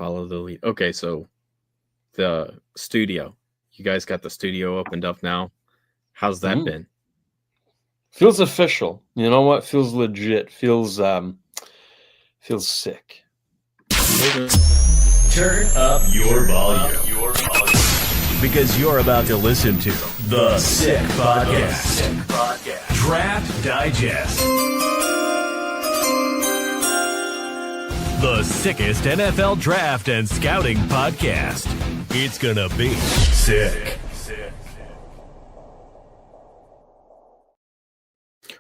Follow the lead. Okay, so the studio. You guys got the studio opened up now. How's that been? Feels official. You know what? Feels legit. Feels sick. Turn up your volume. Because you're about to listen to The Sick Podcast. Draft Digest. The sickest NFL draft and scouting podcast. It's gonna be sick.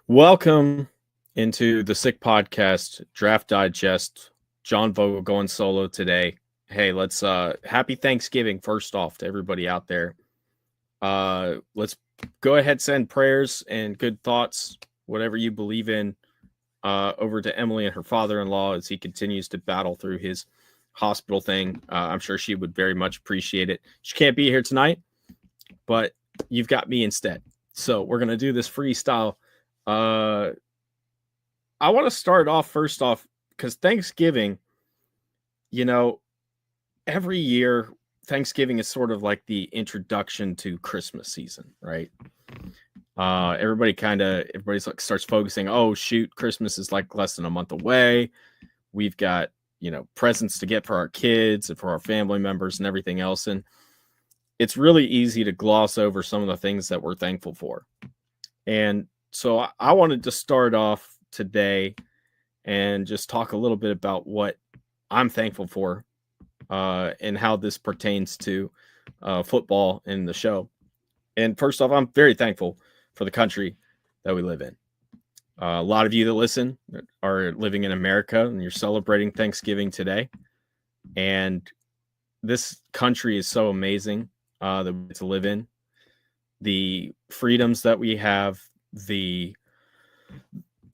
Welcome into the Sick Podcast Draft Digest. John Vogel going solo today. Hey, let's happy Thanksgiving first off to everybody out there. Let's go ahead, send prayers and good thoughts, whatever you believe in, over to Emily and her father-in-law as he continues to battle through his hospital thing. I'm sure she would very much appreciate it. She can't be here tonight, but you've got me instead. So we're going to do this freestyle. I want to start off first off because Thanksgiving, you know, every year Thanksgiving is sort of like the introduction to Christmas season, right? Everybody's like starts focusing. Oh shoot, Christmas is like less than a month away. We've got, presents to get for our kids and for our family members and everything else. And it's really easy to gloss over some of the things that we're thankful for. And so I wanted to start off today and just talk a little bit about what I'm thankful for and how this pertains to football in the show. And first off, I'm very thankful for the country that we live in. A lot of you that listen are living in America and you're celebrating Thanksgiving today. And this country is so amazing that we get to live in. The freedoms that we have,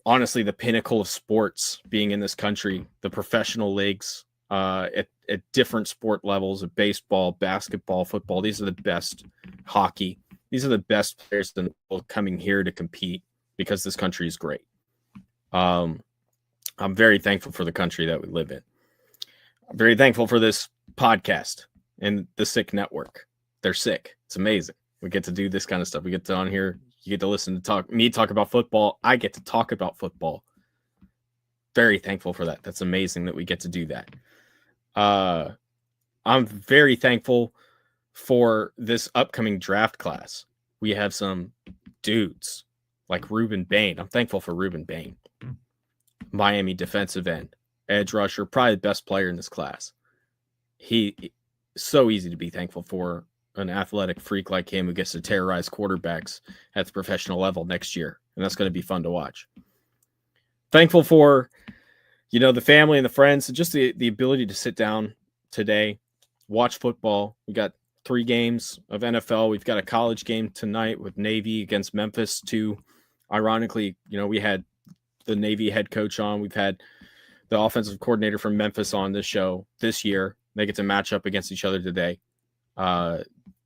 honestly, the pinnacle of sports being in this country, the professional leagues at different sport levels of baseball, basketball, football. These are the best. Hockey. These are the best players in the world coming here to compete because this country is great. I'm very thankful for the country that we live in. I'm very thankful for this podcast and the Sick Network. They're sick. It's amazing. We get to do this kind of stuff. We get to on here. You get to listen to me talk about football. I get to talk about football. Very thankful for that. That's amazing that we get to do that. I'm very thankful for this upcoming draft class. We have some dudes like Ruben Bain. I'm thankful for Ruben Bain. Miami defensive end, edge rusher, probably the best player in this class. He so easy to be thankful for an athletic freak like him who gets to terrorize quarterbacks at the professional level next year. And that's going to be fun to watch. Thankful for, the family and the friends and just the ability to sit down today, watch football. We got 3 games of NFL. We've got a college game tonight with Navy against Memphis too. Ironically, we had the Navy head coach on. We've had the offensive coordinator from Memphis on this show this year. They get to match up against each other today.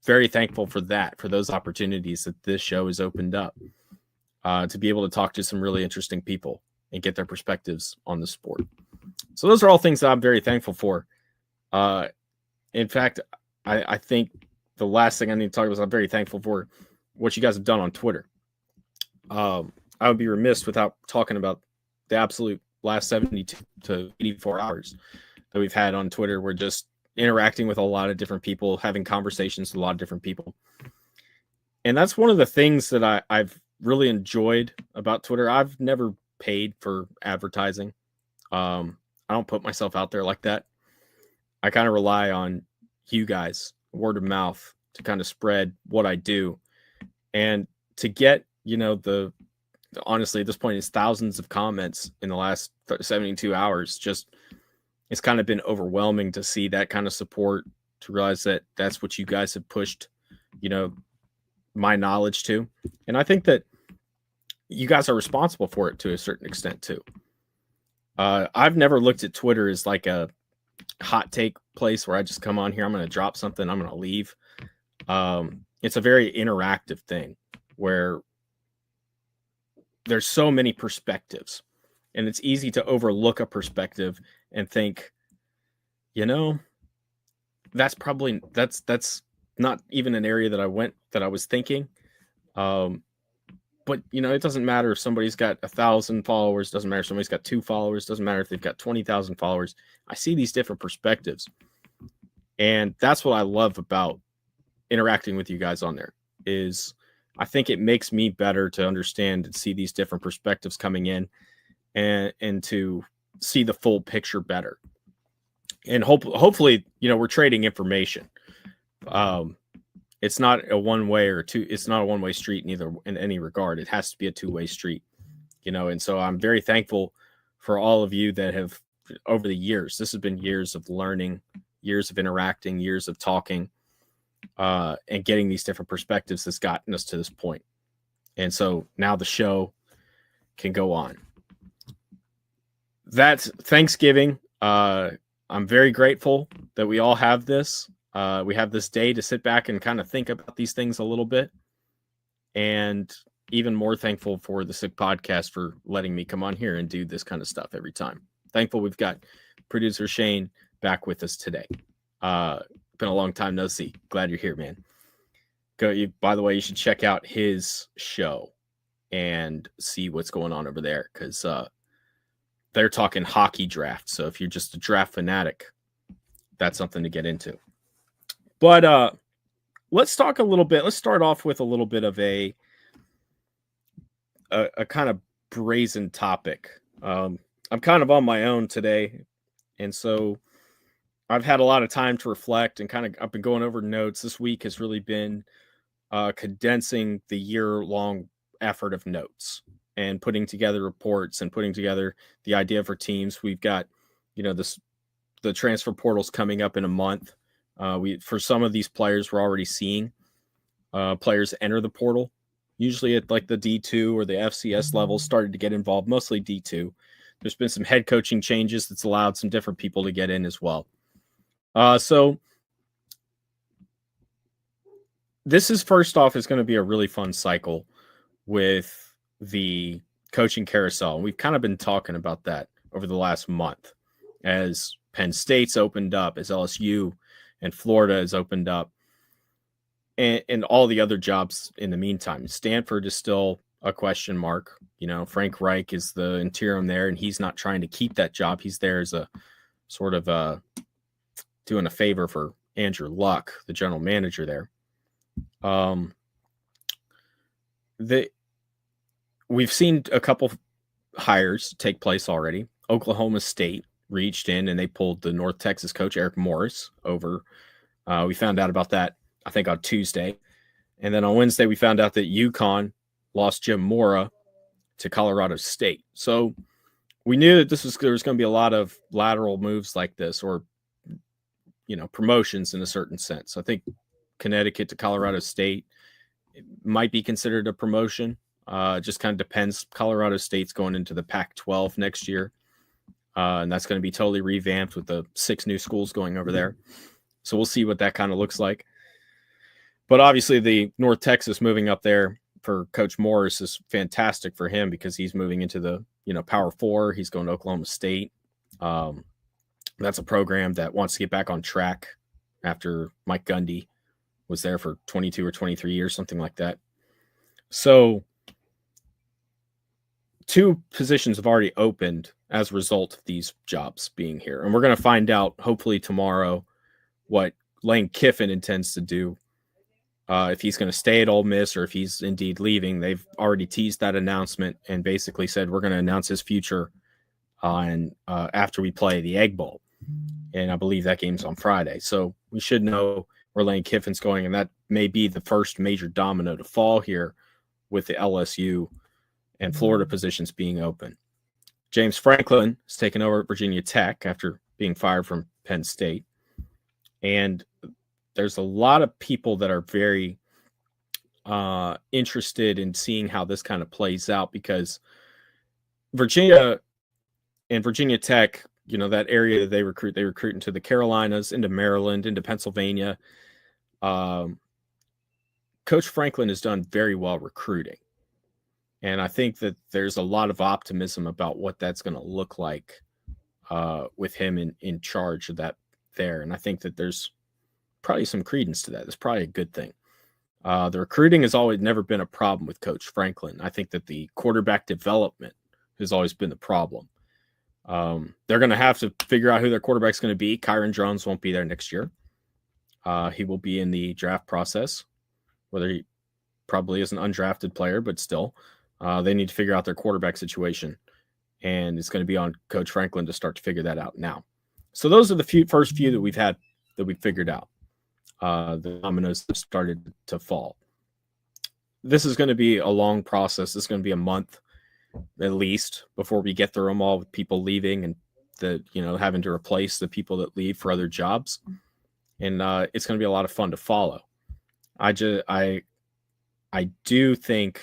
Very thankful for that, for those opportunities that this show has opened up to be able to talk to some really interesting people and get their perspectives on the sport. So those are all things that I'm very thankful for. In fact, I think the last thing I need to talk about is I'm very thankful for what you guys have done on Twitter. I would be remiss without talking about the absolute last 72 to 84 hours that we've had on Twitter. We're just interacting with a lot of different people, having conversations with a lot of different people. And that's one of the things that I've really enjoyed about Twitter. I've never paid for advertising. I don't put myself out there like that. I kind of rely on you guys, word of mouth, to kind of spread what I do. And to get, honestly, at this point, it's thousands of comments in the last 72 hours. Just, it's kind of been overwhelming to see that kind of support, to realize that that's what you guys have pushed, my knowledge to. And I think that you guys are responsible for it to a certain extent too. I've never looked at Twitter as like a hot take place where I just come on here, I'm going to drop something, I'm going to leave. It's a very interactive thing where there's so many perspectives, and it's easy to overlook a perspective and think, that's not even an area that I was thinking. But it doesn't matter if somebody's got 1,000 followers, doesn't matter if somebody's got 2 followers, doesn't matter if they've got 20,000 followers. I see these different perspectives. And that's what I love about interacting with you guys on there, is I think it makes me better to understand and see these different perspectives coming in, and to see the full picture better. And hopefully, we're trading information. It's not a one-way it's not a one-way street in any regard. It has to be a two-way street, and so I'm very thankful for all of you that have, over the years, this has been years of learning, years of interacting, years of talking, and getting these different perspectives that's gotten us to this point. And so now the show can go on. That's Thanksgiving. I'm very grateful that we all have this. We have this day to sit back and kind of think about these things a little bit. And even more thankful for the Sick Podcast for letting me come on here and do this kind of stuff every time. Thankful we've got producer Shane back with us today. Been a long time no see. Glad you're here, man. By the way, you should check out his show and see what's going on over there, because they're talking hockey draft. So if you're just a draft fanatic, that's something to get into. But let's talk a little bit. Let's start off with a little bit of a kind of brazen topic. I'm kind of on my own today, and so I've had a lot of time to reflect, and I've been going over notes. This week has really been condensing the year-long effort of notes and putting together reports and putting together the idea for teams. We've got, the transfer portal's coming up in a month. For some of these players, we're already seeing players enter the portal, usually at like the D2 or the FCS level, started to get involved, mostly D2. There's been some head coaching changes that's allowed some different people to get in as well. So this is, first off, is going to be a really fun cycle with the coaching carousel. And we've kind of been talking about that over the last month as Penn State's opened up, as LSU and Florida has opened up, and all the other jobs in the meantime. Stanford is still a question mark. Frank Reich is the interim there, and he's not trying to keep that job. He's there as a sort of doing a favor for Andrew Luck, the general manager there. We've seen a couple hires take place already. Oklahoma State reached in and they pulled the North Texas coach Eric Morris over. We found out about that, I think, on Tuesday. And then on Wednesday, we found out that UConn lost Jim Mora to Colorado State. So we knew that there was going to be a lot of lateral moves like this, or, promotions in a certain sense. I think Connecticut to Colorado State might be considered a promotion. Just kind of depends. Colorado State's going into the Pac-12 next year. And that's going to be totally revamped with the 6 new schools going over there. So we'll see what that kind of looks like. But obviously the North Texas moving up there for Coach Morris is fantastic for him, because he's moving into the, Power 4. He's going to Oklahoma State. That's a program that wants to get back on track after Mike Gundy was there for 22 or 23 years, something like that. So 2 positions have already opened as a result of these jobs being here. And we're going to find out, hopefully tomorrow, what Lane Kiffin intends to do, if he's going to stay at Ole Miss or if he's indeed leaving. They've already teased that announcement and basically said we're going to announce his future after we play the Egg Bowl. And I believe that game's on Friday. So we should know where Lane Kiffin's going, and that may be the first major domino to fall here with the LSU and Florida positions being open. James Franklin has taken over at Virginia Tech after being fired from Penn State. And there's a lot of people that are very interested in seeing how this kind of plays out, because Virginia and Virginia Tech, that area that they recruit into the Carolinas, into Maryland, into Pennsylvania. Coach Franklin has done very well recruiting. And I think that there's a lot of optimism about what that's going to look like with him in charge of that there. And I think that there's probably some credence to that. That's probably a good thing. The recruiting has always never been a problem with Coach Franklin. I think that the quarterback development has always been the problem. They're going to have to figure out who their quarterback's going to be. Kyron Jones won't be there next year. He will be in the draft process, whether he probably is an undrafted player, but still, they need to figure out their quarterback situation. And it's going to be on Coach Franklin to start to figure that out now. So those are the first few that we've had that we figured out. The dominoes have started to fall. This is going to be a long process. It's going to be a month at least before we get through them all, with people leaving and having to replace the people that leave for other jobs. And it's going to be a lot of fun to follow. I do think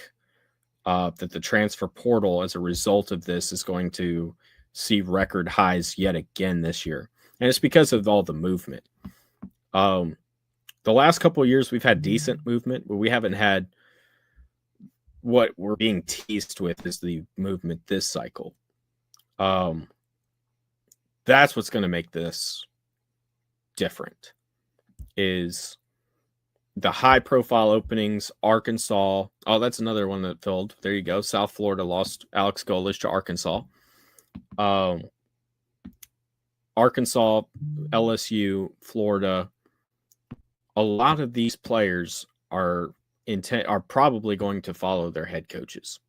that the transfer portal, as a result of this, is going to see record highs yet again this year. And it's because of all the movement. The last couple of years, we've had decent movement, but we haven't had what we're being teased with is the movement this cycle. That's what's going to make this different, is the high-profile openings. Arkansas. Oh, that's another one that filled. There you go. South Florida lost Alex Golesh to Arkansas. Arkansas, LSU, Florida. A lot of these players are probably going to follow their head coaches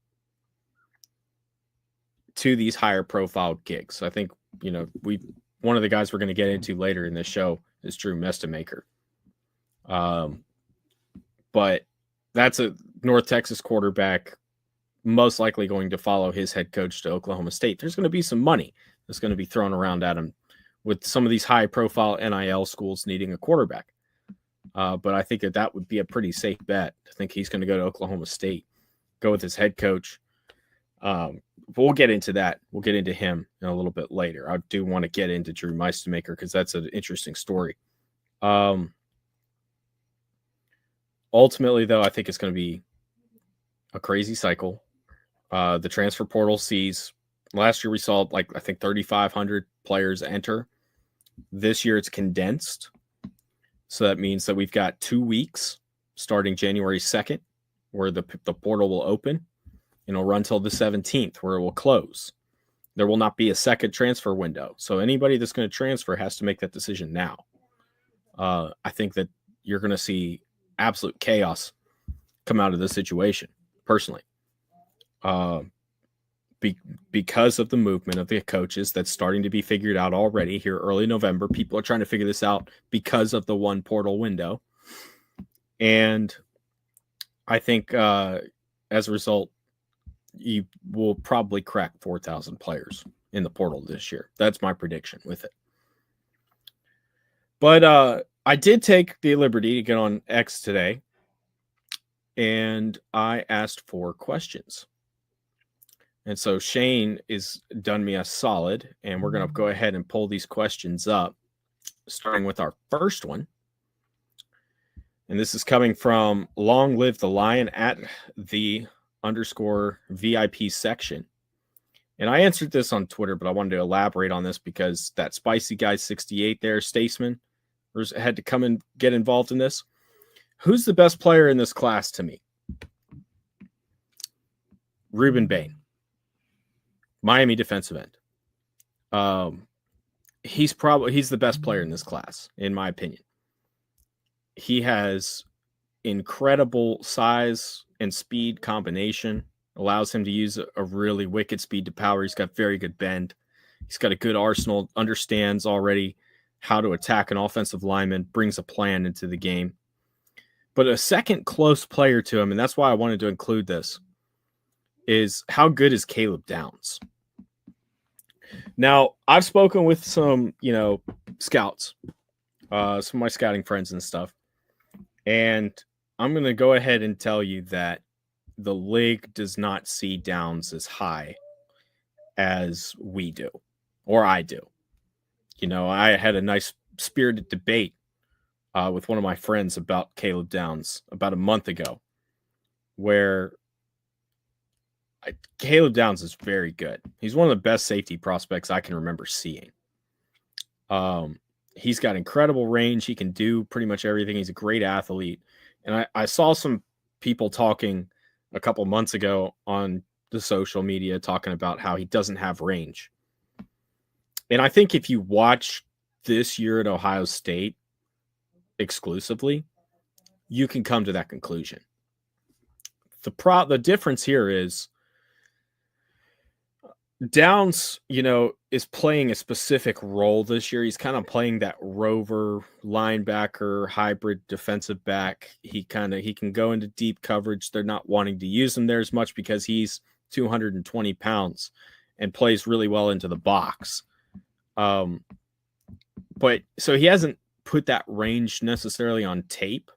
to these higher profile gigs. I think, one of the guys we're going to get into later in this show is Drew Mestamaker. But that's a North Texas quarterback, most likely going to follow his head coach to Oklahoma State. There's going to be some money that's going to be thrown around at him with some of these high profile NIL schools needing a quarterback. But I think that would be a pretty safe bet. I think he's going to go to Oklahoma State, go with his head coach. We'll get into that. We'll get into him in a little bit later. I do want to get into Drew Meistermaker because that's an interesting story. Ultimately, though, I think it's going to be a crazy cycle. The transfer portal sees last year we saw 3,500 players enter. This year it's condensed. So that means that we've got 2 weeks starting January 2nd where the portal will open. It'll run till the 17th where it will close. There will not be a second transfer window. So anybody that's going to transfer has to make that decision now. I think that you're going to see absolute chaos come out of this situation, personally. Because of the movement of the coaches that's starting to be figured out already here early November. People are trying to figure this out because of the one portal window. And I think as a result, you will probably crack 4,000 players in the portal this year. That's my prediction with it. But I did take the liberty to get on X today, and I asked for questions. And so Shane is done me a solid, and we're going to go ahead and pull these questions up, starting with our first one. And this is coming from Long Live the Lion at the _VIP section. And I answered this on Twitter, but I wanted to elaborate on this because that Spicy Guy 68 there, Staceman, had to come and get involved in this. Who's the best player in this class to me? Ruben Bain, Miami defensive end. He's the best player in this class, in my opinion. He has incredible size and speed combination, allows him to use a really wicked speed to power. He's got very good bend. He's got a good arsenal, understands already how to attack an offensive lineman, brings a plan into the game. But a second close player to him, and that's why I wanted to include this, is how good is Caleb Downs? Now, I've spoken with some, scouts, some of my scouting friends and stuff, and I'm going to go ahead and tell you that the league does not see Downs as high as we do, or I do. I had a nice spirited debate with one of my friends about Caleb Downs about a month ago, where Caleb Downs is very good. He's one of the best safety prospects I can remember seeing. He's got incredible range. He can do pretty much everything. He's a great athlete. And I saw some people talking a couple months ago on the social media talking about how he doesn't have range. And I think if you watch this year at Ohio State exclusively, you can come to that conclusion. The difference here is Downs, is playing a specific role this year. He's kind of playing that rover linebacker, hybrid defensive back. He can go into deep coverage. They're not wanting to use him there as much because he's 220 pounds and plays really well into the box. But so he hasn't put that range necessarily on tape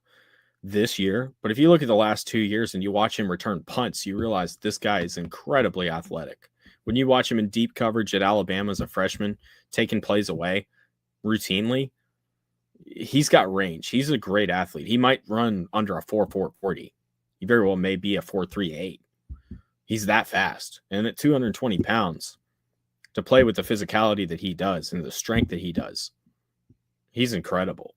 this year. But if you look at the last 2 years and you watch him return punts, you realize this guy is incredibly athletic. When you watch him in deep coverage at Alabama as a freshman, taking plays away routinely, he's got range. He's a great athlete. He might run under a 4.40. He very well may be a 4.38. He's that fast. And at 220 pounds, to play with the physicality that he does and the strength that he does, he's incredible.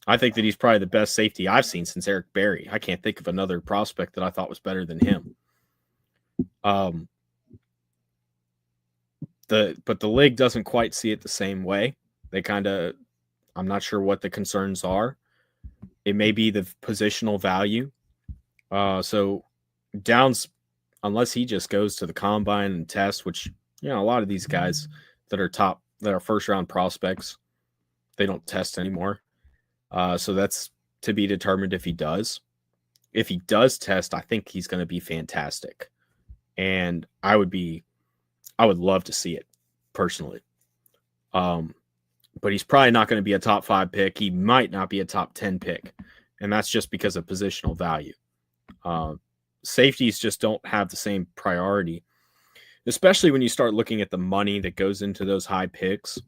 I think that he's probably the best safety I've seen since Eric Berry. I can't think of another prospect that I thought was better than him. But the league doesn't quite see it the same way. I'm not sure what the concerns are. It may be the positional value. So Downs, unless he just goes to the combine and test, which, a lot of these guys that are first round prospects, they don't test anymore. So that's to be determined if he does. If he does test, I think he's going to be fantastic. And I would love to see it personally. But he's probably not going to be a top 5 pick. He might not be a top 10 pick. And that's just because of positional value. Safeties just don't have the same priority, especially when you start looking at the money that goes into those high picks.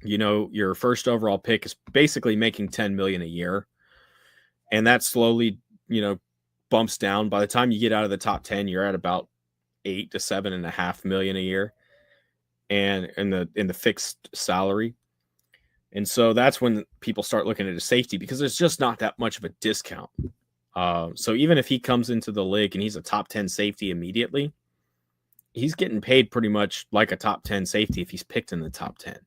Your first overall pick is basically making $10 million a year. And that slowly, bumps down. By the time you get out of the top 10, you're at about $8 to $7.5 million a year, and in the fixed salary. And so that's when people start looking at a safety, because there's just not that much of a discount. So even if he comes into the league and he's a top 10 safety immediately, he's getting paid pretty much like a top 10 safety if he's picked in the top 10,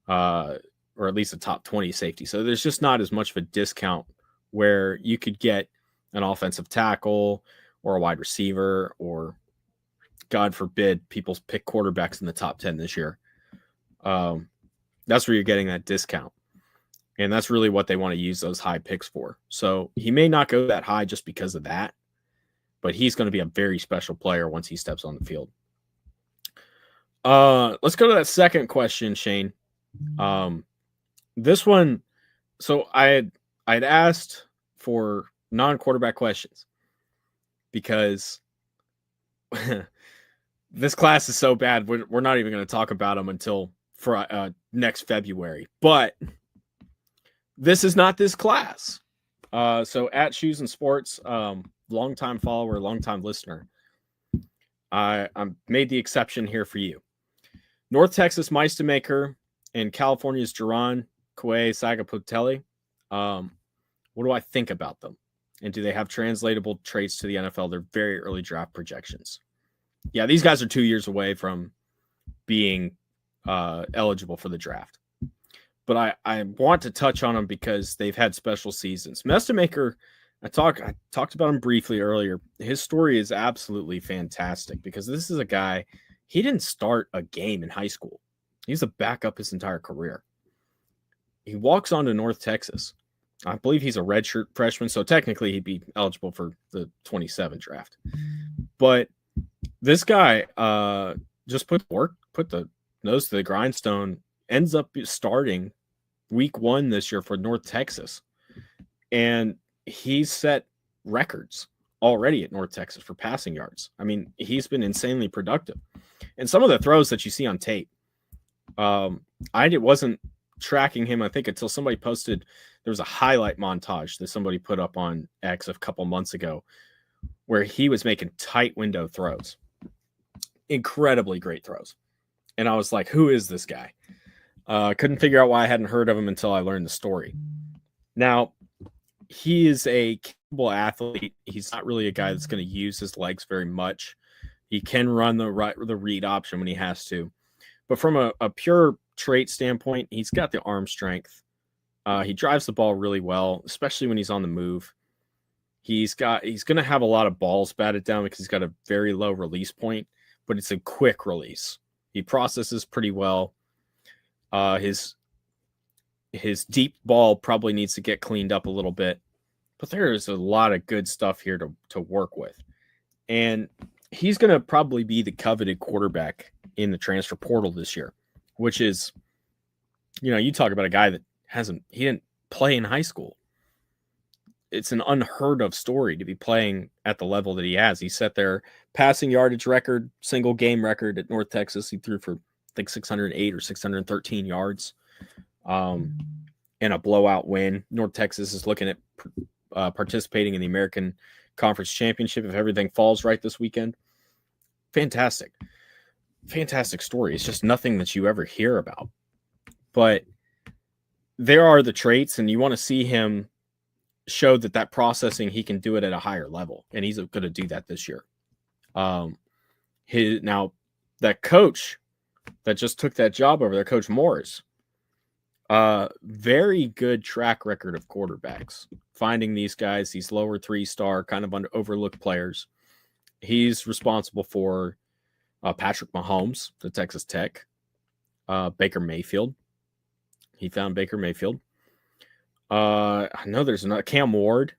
or at least a top 20 safety. So there's just not as much of a discount where you could get an offensive tackle or a wide receiver, or God forbid people pick quarterbacks in the top 10 this year. That's where you're getting that discount. And that's really what they want to use those high picks for. So he may not go that high just because of that, but he's going to be a very special player once he steps on the field. Let's go to that second question, Shane. This one, so I'd asked for non-quarterback questions because this class is so bad. We're not even going to talk about them until next February. But this is not this class. So at Shoes and Sports, longtime follower, longtime listener, I made the exception here for you. North Texas Meistermaker and California's Duran Kue Sagapotelli. What do I think about them? And do they have translatable traits to the NFL? They're very early draft projections. Yeah, these guys are 2 years away from being eligible for the draft. But I want to touch on them because they've had special seasons. Meistermaker, I talked about him briefly earlier. His story is absolutely fantastic because this is a guy, he didn't start a game in high school. He's a backup his entire career. He walks on to North Texas. I believe he's a redshirt freshman, so technically he'd be eligible for the 27 draft. But this guy just put the nose to the grindstone, ends up starting week 1 this year for North Texas. And he's set records already at North Texas for passing yards. I mean, he's been insanely productive. And some of the throws that you see on tape, I wasn't tracking him, I think, until somebody posted, there was a highlight montage that somebody put up on X a couple months ago where he was making tight window throws. Incredibly great throws. And I was like, who is this guy? Couldn't figure out why I hadn't heard of him until I learned the story. Now, he is a capable athlete. He's not really a guy that's going to use his legs very much. He can run the read option when he has to. But from a pure trait standpoint, he's got the arm strength. He drives the ball really well, especially when he's on the move. He's going to have a lot of balls batted down because he's got a very low release point, but it's a quick release. He processes pretty well. His deep ball probably needs to get cleaned up a little bit, but there is a lot of good stuff here to work with. And he's going to probably be the coveted quarterback in the transfer portal this year, which is, you talk about a guy that he didn't play in high school. It's an unheard of story to be playing at the level that he has. He set their passing yardage record, single game record at North Texas. He threw for, I think, 608 or 613 yards in a blowout win. North Texas is looking at participating in the American Conference Championship if everything falls right this weekend. Fantastic story. It's just nothing that you ever hear about. But there are the traits, and you want to see him show that processing, he can do it at a higher level, and he's going to do that this year. Now, that coach that just took that job over there, Coach Morris, very good track record of quarterbacks, finding these guys, these lower 3-star kind of overlooked players. He's responsible for Patrick Mahomes, the Texas Tech, Baker Mayfield. He found Baker Mayfield. I know there's another Cam Ward.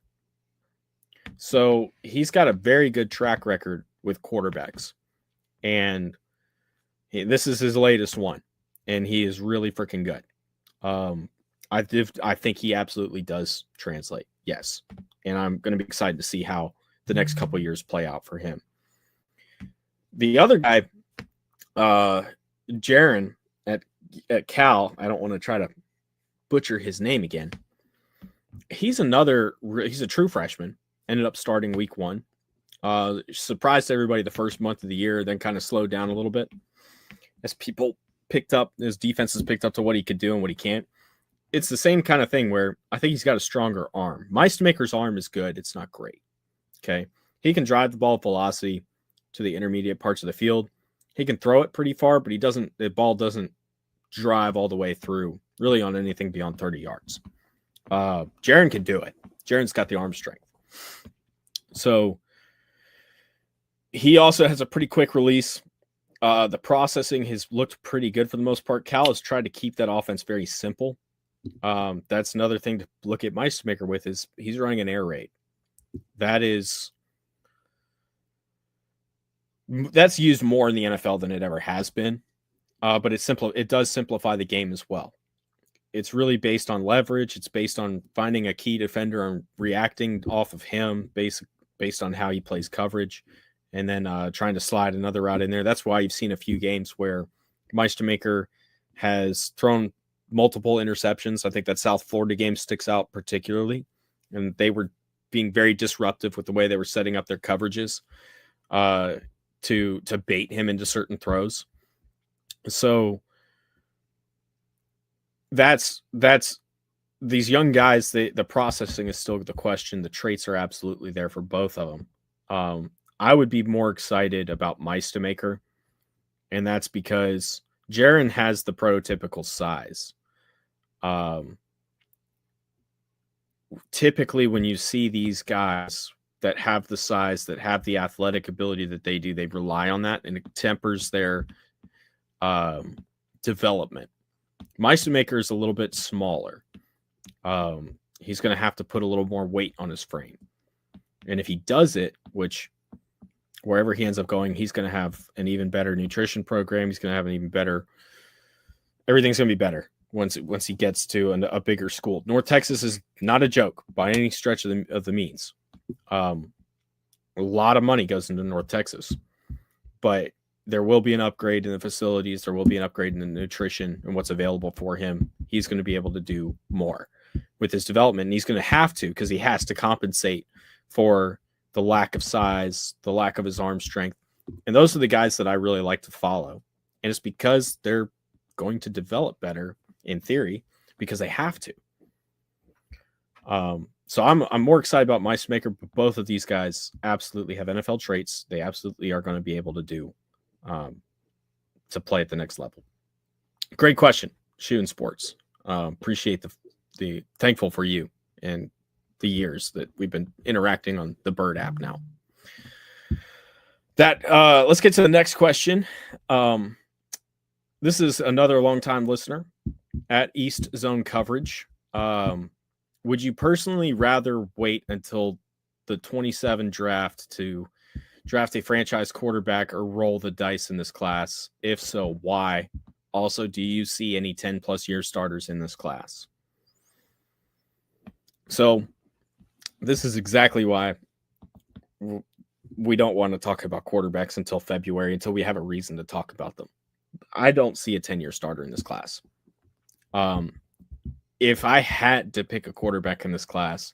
So he's got a very good track record with quarterbacks. And this is his latest one. And he is really freaking good. I think he absolutely does translate. Yes. And I'm going to be excited to see how the next couple of years play out for him. The other guy, Jaron at Cal, I don't want to try to butcher his name again. He's a true freshman, ended up starting week 1. Surprised everybody the first month of the year, then kind of slowed down a little bit as defenses picked up to what he could do and what he can't. It's the same kind of thing where I think he's got a stronger arm. Meistermaker's arm is good. It's not great. Okay. He can drive the ball with velocity to the intermediate parts of the field. He can throw it pretty far, but the ball doesn't drive all the way through really on anything beyond 30 yards. Jaron can do it. Jaron's got the arm strength. So he also has a pretty quick release. The processing has looked pretty good for the most part. Cal has tried to keep that offense very simple. That's another thing to look at Meistermaker with is he's running an air raid. That's used more in the NFL than it ever has been. But it does simplify the game as well. It's really based on leverage. It's based on finding a key defender and reacting off of him based on how he plays coverage, and then trying to slide another route in there. That's why you've seen a few games where Meistermaker has thrown multiple interceptions. I think that South Florida game sticks out particularly, and they were being very disruptive with the way they were setting up their coverages to bait him into certain throws. So that's these young guys. The processing is still the question. The traits are absolutely there for both of them. I would be more excited about Meistermaker, and that's because Jaron has the prototypical size. Typically, when you see these guys that have the size, that have the athletic ability that they do, they rely on that, and it tempers their development. Meistermaker is a little bit smaller. He's going to have to put a little more weight on his frame. And if he does it, which wherever he ends up going, he's going to have an even better nutrition program. He's going to have an even better, everything's going to be better once he gets to a bigger school. North Texas is not a joke by any stretch of the means. A lot of money goes into North Texas, but there will be an upgrade in the facilities. There will be an upgrade in the nutrition and what's available for him. He's going to be able to do more with his development. And he's going to have to, because he has to compensate for the lack of size, the lack of his arm strength. And those are the guys that I really like to follow. And it's because they're going to develop better in theory, because they have to. So I'm more excited about Meissmaker, but both of these guys absolutely have NFL traits. They absolutely are going to be able to do to play at the next level. Great question, Shooting Sports. Appreciate the thankful for you and the years that we've been interacting on the Bird app now. Let's get to the next question. This is another longtime listener at East Zone Coverage. Would you personally rather wait until the 27 draft to draft a franchise quarterback or roll the dice in this class? If so, why? Also, do you see any 10-plus year starters in this class? So this is exactly why we don't want to talk about quarterbacks until February, until we have a reason to talk about them. I don't see a 10-year starter in this class. If I had to pick a quarterback in this class,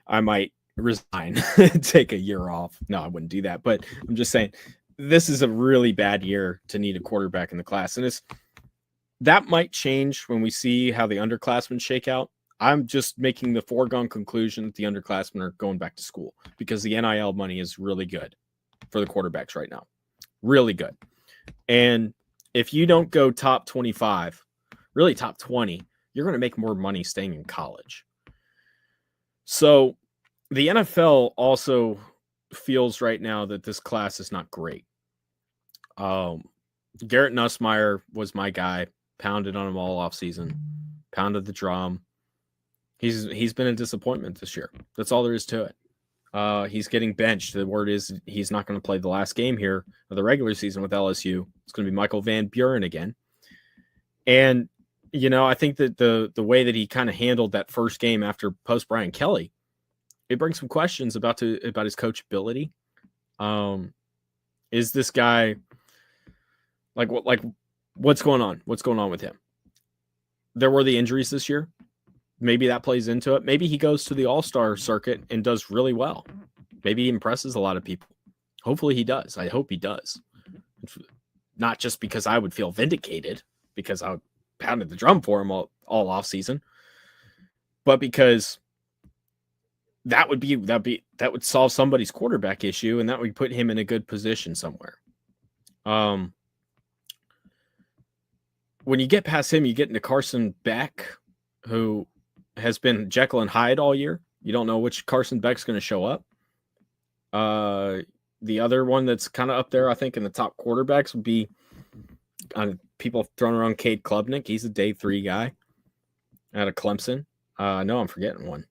I might resign, take a year off. No, I wouldn't do that. But I'm just saying, this is a really bad year to need a quarterback in the class. And that might change when we see how the underclassmen shake out. I'm just making the foregone conclusion that the underclassmen are going back to school because the NIL money is really good for the quarterbacks right now. Really good. And if you don't go top 25, really top 20, you're going to make more money staying in college. So the NFL also feels right now that this class is not great. Garrett Nussmeier was my guy, pounded on him all offseason, pounded the drum. He's been a disappointment this year. That's all there is to it. He's getting benched. The word is he's not going to play the last game here of the regular season with LSU. It's going to be Michael Van Buren again. And, I think that the way that he kind of handled that first game after post Brian Kelly, it brings some questions about his coachability. Is this guy what's going on? What's going on with him? There were the injuries this year. Maybe that plays into it. Maybe he goes to the All-Star circuit and does really well. Maybe he impresses a lot of people. Hopefully he does. I hope he does. Not just because I would feel vindicated because I pounded the drum for him all off season, but because that would solve somebody's quarterback issue and that would put him in a good position somewhere. When you get past him, you get into Carson Beck, who has been Jekyll and Hyde all year. You don't know which Carson Beck's going to show up. The other one that's kind of up there, I think, in the top quarterbacks would be people throwing around Cade Klubnik. He's a day 3 guy out of Clemson. No, I'm forgetting one.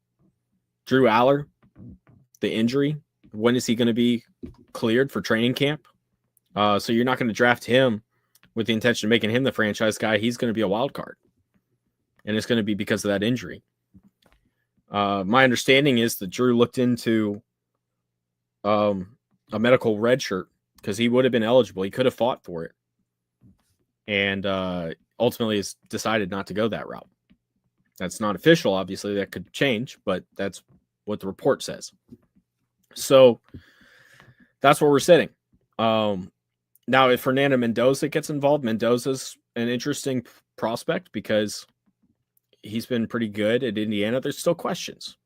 Drew Aller, the injury. When is he going to be cleared for training camp? So you're not going to draft him with the intention of making him the franchise guy. He's going to be a wild card. And it's going to be because of that injury. My understanding is that Drew looked into a medical red shirt because he would have been eligible. He could have fought for it. And ultimately has decided not to go that route. That's not official, obviously. That could change, but that's what the report says. So that's where we're sitting. Now, if Fernando Mendoza gets involved, Mendoza's an interesting prospect because he's been pretty good at Indiana. There's still questions.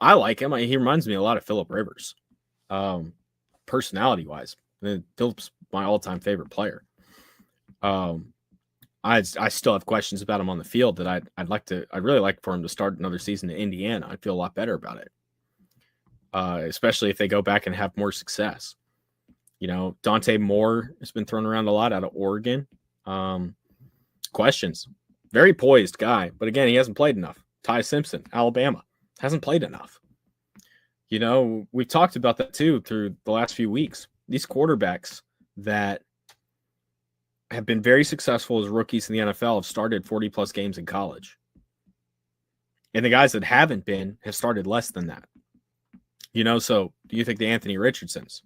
I like him. He reminds me a lot of Phillip Rivers, personality-wise. Phillip's my all-time favorite player. I still have questions about him on the field that I'd really like for him to start another season in Indiana. I'd feel a lot better about it, especially if they go back and have more success. Dante Moore has been thrown around a lot out of Oregon. Questions. Very poised guy, but again, he hasn't played enough. Ty Simpson, Alabama, hasn't played enough. We've talked about that too through the last few weeks. These quarterbacks that have been very successful as rookies in the NFL have started 40-plus games in college. And the guys that haven't been have started less than that. So do you think the Anthony Richardsons?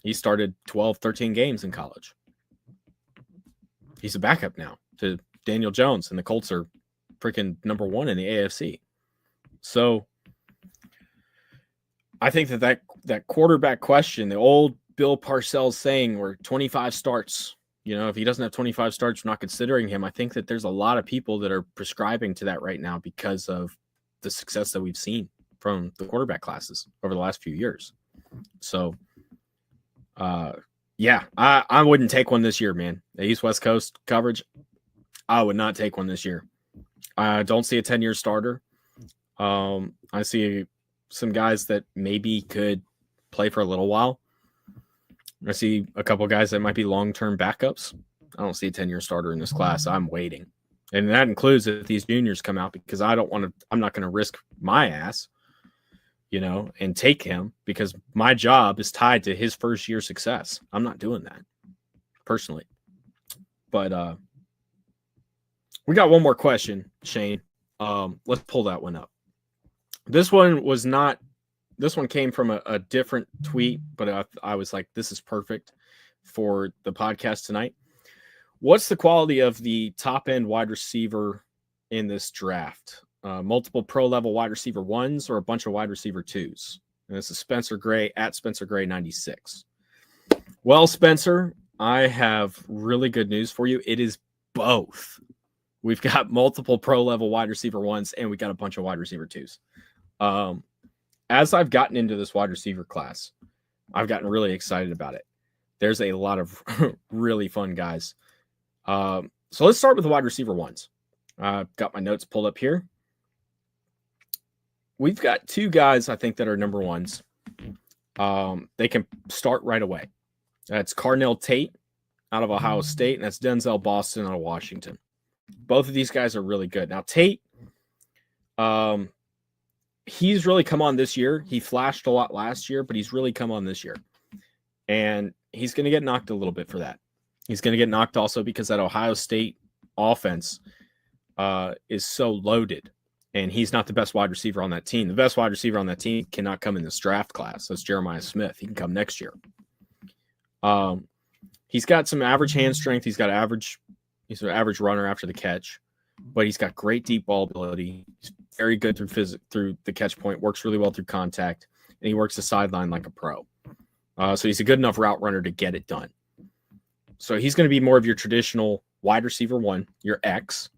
He started 12, 13 games in college. He's a backup now to Daniel Jones, and the Colts are freaking number 1 in the AFC. So I think that quarterback question, the old Bill Parcells saying where 25 starts If he doesn't have 25 starts, we're not considering him. I think that there's a lot of people that are prescribing to that right now because of the success that we've seen from the quarterback classes over the last few years. So, yeah, I wouldn't take one this year, man. The East-West Coast coverage, I would not take one this year. I don't see a 10-year starter. I see some guys that maybe could play for a little while. I see a couple guys that might be long-term backups. I don't see a 10-year starter in this class. I'm waiting. And that includes if these juniors come out, because I'm not going to risk my ass, and take him, because my job is tied to his first year success. I'm not doing that personally. But we got one more question, Shane. Let's pull that one up. This one came from a different tweet, but I was like, this is perfect for the podcast tonight. What's the quality of the top end wide receiver in this draft? Multiple pro level wide receiver ones or a bunch of wide receiver twos? And this is Spencer Gray at Spencer Gray 96. Well, Spencer, I have really good news for you. It is both. We've got multiple pro level wide receiver ones, and we got a bunch of wide receiver twos. As I've gotten into this wide receiver class, I've gotten really excited about it. There's a lot of really fun guys. So let's start with the wide receiver ones. I've got my notes pulled up here. We've got two guys, I think, that are number ones. They can start right away. That's Carnell Tate out of Ohio State, and that's Denzel Boston out of Washington. Both of these guys are really good. Now, Tate, he's really come on this year. He flashed a lot last year, but he's really come on this year. And he's going to get knocked a little bit for that. He's going to get knocked also because that Ohio State offense is so loaded, and he's not the best wide receiver on that team. The best wide receiver on that team cannot come in this draft class. That's Jeremiah Smith. He can come next year. He's got some average hand strength. He's an average runner after the catch, but he's got great deep ball ability. He's very good through the catch point, works really well through contact, and he works the sideline like a pro. So he's a good enough route runner to get it done. So he's going to be more of your traditional wide receiver one, your X.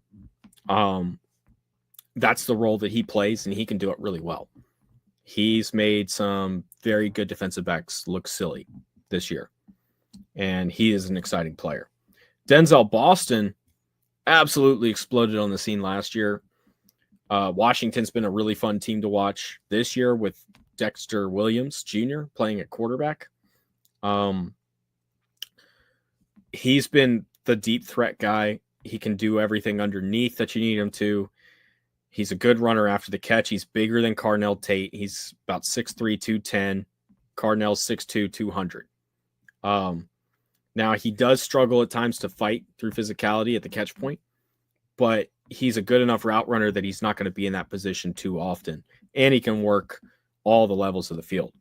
That's the role that he plays, and he can do it really well. He's made some very good defensive backs look silly this year, and he is an exciting player. Denzel Boston absolutely exploded on the scene last year. Washington's been a really fun team to watch this year with Dexter Williams Jr. playing at quarterback. He's been the deep threat guy. He can do everything underneath that you need him to. He's a good runner after the catch. He's bigger than Carnell Tate. He's about 6'3", 210. Carnell's 6'2", 200. Now, he does struggle at times to fight through physicality at the catch point, but he's a good enough route runner that he's not going to be in that position too often, and he can work all the levels of the field.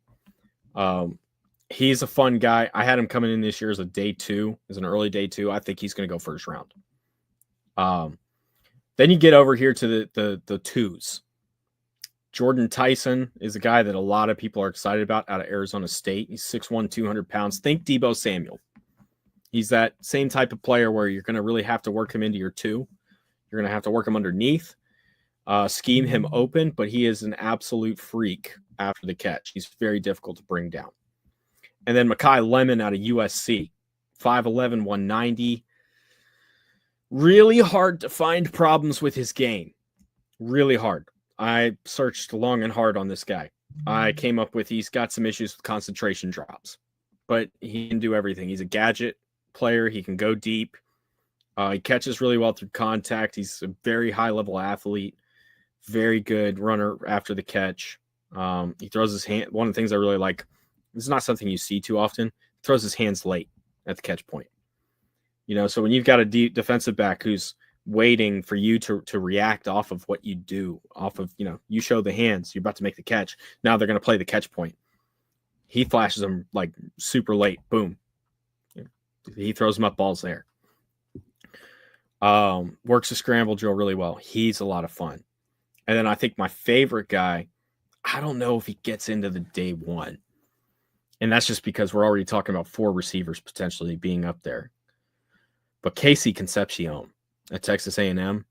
He's a fun guy. I had him coming in this year as an early day two. I think he's going to go first round. Then you get over here to the twos. Jordan Tyson is a guy that a lot of people are excited about out of Arizona State. He's 6'1", 200 pounds. Think Deebo Samuel. He's that same type of player where you're going to really have to work him into your two. You're going to have to work him underneath, scheme him open, but he is an absolute freak after the catch. He's very difficult to bring down. And then Mekhi Lemon out of USC, 5'11", 190. Really hard to find problems with his game. Really hard. I searched long and hard on this guy. I came up with he's got some issues with concentration drops, but he can do everything. He's a gadget player. He can go deep. He catches really well through contact. He's a very high-level athlete, very good runner after the catch. He throws his hand. One of the things I really like, this is not something you see too often, he throws his hands late at the catch point. So when you've got a deep defensive back who's waiting for you to react off of what you do, off of, you show the hands, you're about to make the catch. Now they're going to play the catch point. He flashes them like super late. Boom. He throws them up balls there. Works the scramble drill really well. He's a lot of fun. And then I think my favorite guy, I don't know if he gets into the day one. And that's just because we're already talking about 4 receivers potentially being up there. But Casey Concepcion at Texas A&M,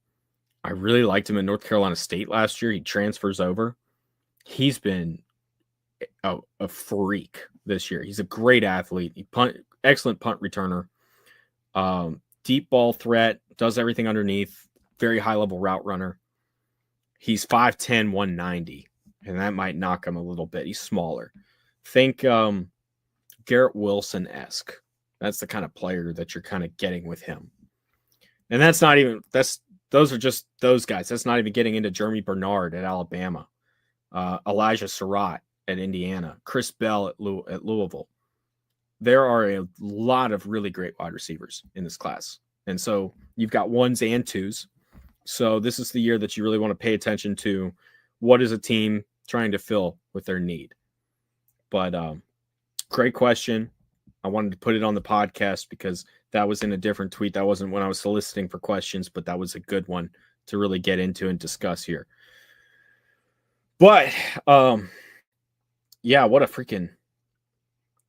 I really liked him at North Carolina State last year. He transfers over. He's been a freak this year. He's a great athlete. Excellent punt returner. Deep ball threat, does everything underneath. Very high-level route runner. He's 5'10", 190, and that might knock him a little bit. He's smaller. Think Garrett Wilson-esque. That's the kind of player that you're kind of getting with him. And those are just those guys. That's not even getting into Jeremy Bernard at Alabama, Elijah Surratt at Indiana, Chris Bell at Louisville. There are a lot of really great wide receivers in this class. And so you've got ones and twos. So this is the year that you really want to pay attention to what is a team trying to fill with their need. But great question. I wanted to put it on the podcast because that was in a different tweet. That wasn't when I was soliciting for questions, but that was a good one to really get into and discuss here. But yeah, what a freaking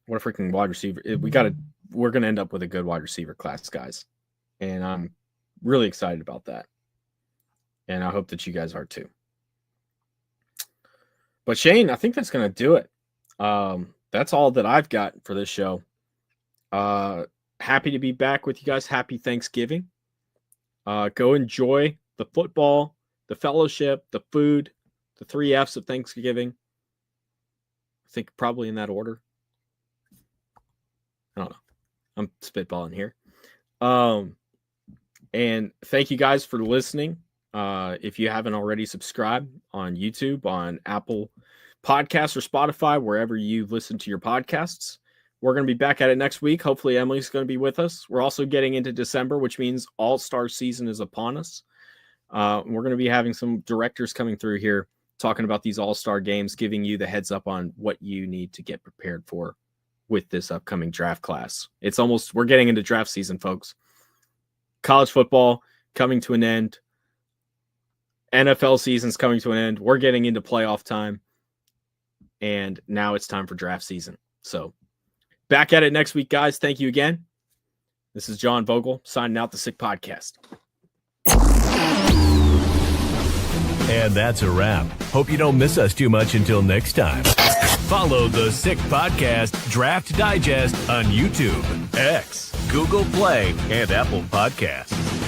wide receiver. We're going to end up with a good wide receiver class, guys. And I'm really excited about that. And I hope that you guys are too. But Shane, I think that's going to do it. That's all that I've got for this show. Happy to be back with you guys. Happy Thanksgiving. Go enjoy the football, the fellowship, the food, the 3 F's of Thanksgiving. I think probably in that order. I don't know. I'm spitballing here. And thank you guys for listening. If you haven't already subscribed on YouTube, on Apple Podcasts or Spotify, wherever you listen to your podcasts, we're going to be back at it next week. Hopefully Emily's going to be with us. We're also getting into December, which means All-Star season is upon us. We're going to be having some directors coming through here talking about these All-Star games, giving you the heads up on what you need to get prepared for with this upcoming draft class. We're getting into draft season, folks. College football coming to an end. NFL season's coming to an end. We're getting into playoff time. And now it's time for draft season. So back at it next week, guys. Thank you again. This is John Vogel signing out the Sick Podcast. And that's a wrap. Hope you don't miss us too much until next time. Follow the Sick Podcast Draft Digest on YouTube, X, Google Play, and Apple Podcasts.